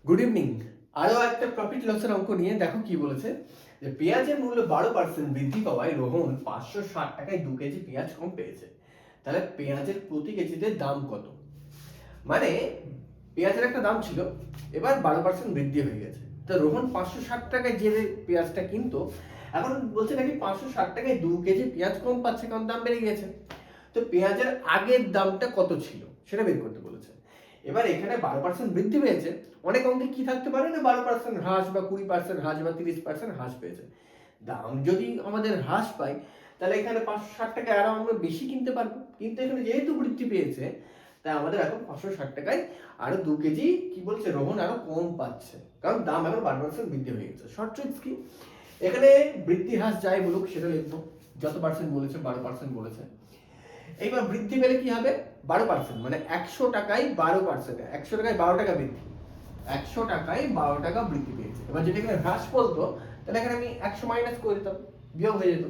Good evening. আরও একটা profit লসের অঙ্ক নিয়ে দেখো কি বলেছে, যে পেঁয়াজের মূল্য 12% বৃদ্ধি পাওয়ায় রোহন 560 টাকায় 2 কেজি পেঁয়াজ কম পেয়েছে। তাহলে পেঁয়াজের প্রতি কেজিতে দাম কত? মানে পেঁয়াজের একটা দাম ছিল, এবার 12% বৃদ্ধি হয়ে গেছে। তো রোহন 560 টাকায় যে পেঁয়াজটা কিনতো, এখন বলছে নাকি 560 টাকায় 2 কেজি পেঁয়াজ কম পাচ্ছে, কারণ দাম বেড়ে গেছে। তো পেঁয়াজের আগের দামটা কত ছিল সেটা বের করতে বলেছে। এবার এখানে 12% বৃদ্ধি পেয়েছে, অনেক অঙ্কে কি থাকতে পারে না, 12% হ্রাস বা 20% হ্রাস বা 30% হ্রাস পেয়েছে। দাম যদি আমাদের হ্রাস পায়, তাহলে এখানে 560 টাকায় আরো আমরা বেশি কিনতে পারবো, কিন্তু এখানে যেহেতু বৃদ্ধি পেয়েছে, তাই আমাদের এখন 560 টাকায় আরো 2 কেজি কি বলছে রোহন আরো কম পাচ্ছে, কারণ দাম এখন 12% বৃদ্ধি হয়ে গেছে। শর্ট ট্রিক্স কি, এখানে বৃদ্ধি হ্রাস যাই বলুক সেটা লিখবো, যত পার্সেন্ট বলেছে 12% বলেছে। এইবার বৃদ্ধি পেলে কি হবে, 12% মানে 100 টাকায় 12%, 100 টাকায় 12 টাকা বৃদ্ধি, 100 টাকায় 12 টাকা বৃদ্ধি পেয়েছে। এবার যেটা এখানে হ্রাস বলতো, তাহলে এখানে আমি 100 মাইনাস করে দিতাম, বিয়োগ হয়ে যেত।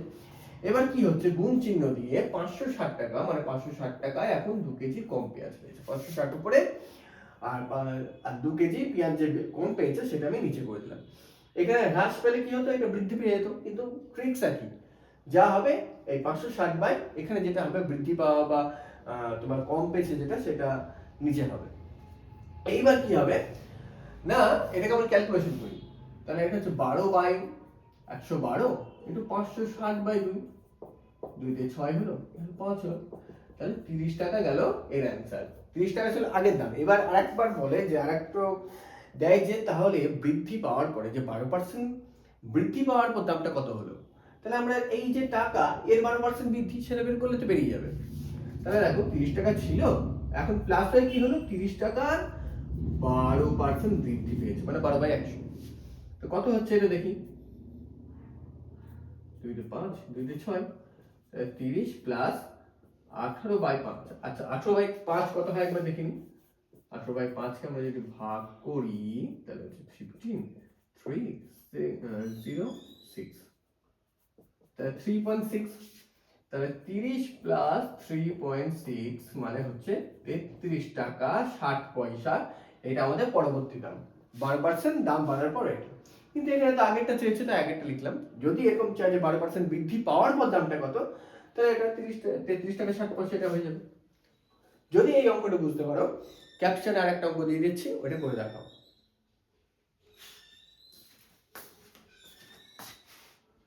এবার কি হচ্ছে, গুণ চিহ্ন দিয়ে 560 টাকা মানে 560 টাকায় এখন 2 কেজি কম পেঁয়াজ পেয়েছে, 560 উপরে আর 2 কেজি পেঁয়াজ যে কম পেয়েছে সেটা আমি নিচে করে দিলাম। এখানে হ্রাস পেলে কি হতো, এটা বৃদ্ধি পেয়ে যেত, কিন্তু ট্রিক্স একই, যা হবে এই 560 বাই এখানে যেটা হবে বৃদ্ধি পাওয়া বা তোমার কম পেয়েছে যেটা, সেটা নিচে হবে। এইবার কি হবে না, এটাকে আমরা ক্যালকুলেশন করি, তাহলে এটা হচ্ছে 12 বাই 112 ইন্টু 560 বাই 2, 2 দিয়ে 6 হলো, 5 হলো, তাহলে 30 টাকা গেল এর অ্যান্সার। 30 টাকা ছিল আগের দাম। এবার আরেকবার বলে যে আরেকটা দেয় যে তাহলে বৃদ্ধি পাওয়ার পরে যে 12% বৃদ্ধি পাওয়ার পর দামটা কত হলো, তাহলে আমরা এই যে টাকা এর 12% বৃদ্ধি সেটা বের করলে তো বেরিয়ে যাবে। তাহলে দেখো 30 টাকা ছিল, এখন প্লাস হয়ে কি হলো, 30 টাকার 12% বৃদ্ধি পেয়েছে, মানে 12 বাই 100। তো কত হচ্ছে এটা দেখি, 2 দিয়ে 5, 2 দিয়ে 6, 30 প্লাস 18 বাই 5। আচ্ছা 18 বাই 5 কত হয় একবার দেখিনি। 18 বাই 5 কে আমরা যদি ভাগ করি তাহলে হচ্ছে 15, 3, 0, 6, তাহলে 3.6, তাহলে 30 প্লাস 3.6 মানে হচ্ছে 33 টাকা 60 পয়সা। এটা আমাদের পরবর্তী দাম, 12% দাম বাড়ার পর এটা। কিন্তু এখানে তো আগেরটা চেয়েছে, তাই আগেরটা লিখলাম। যদি এরকম চাই যে 12% বৃদ্ধি পাওয়ার পর দামটা কত, তাহলে এটা 33 টাকা 60 পয়সা এটা হয়ে যাবে। যদি এই অঙ্কটা বুঝতে পারো, ক্যাপশনে আর একটা অঙ্ক দিয়ে দিচ্ছি, ওটা করে দেখাও।